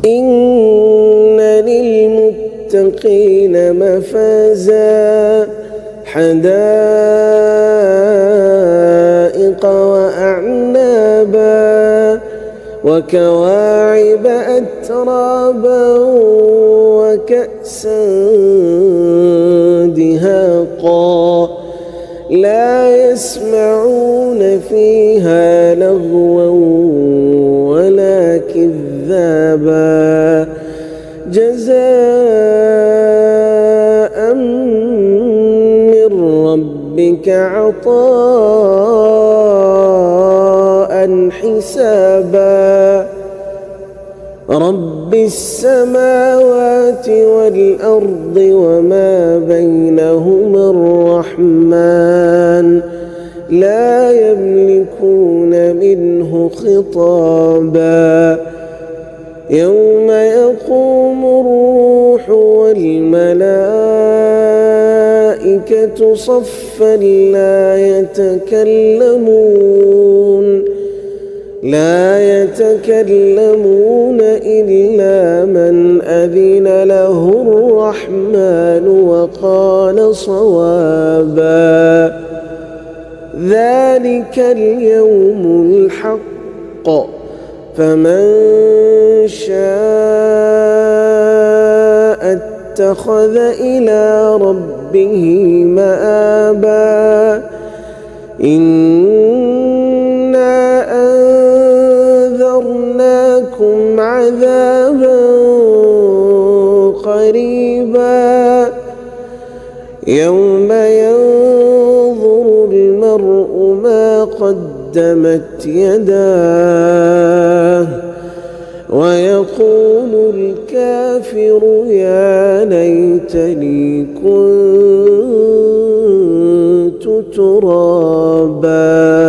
إن للمتقين مفازا حدائق وأعنابا وكواعب أترابا وكأسا دهاقا لا يسمعون فيها لغوا ولا كذابا جزاء من ربك عطاء حسابا رب السماوات والأرض وما بينهما الرحمن لا يملكون منه خطابا يوم يقوم الروح والملائكة صفا لا يتكلمون إلا من أذن له الرحمن وقال صوابا ذلك اليوم الحق فمن شاء اتخذ إلى ربه مآبا إنا أنذرناكم عذابا قريبا يوم ينظر المرء ما قدمت يداه ويقول الكافر يا ليتني كنت ترابا.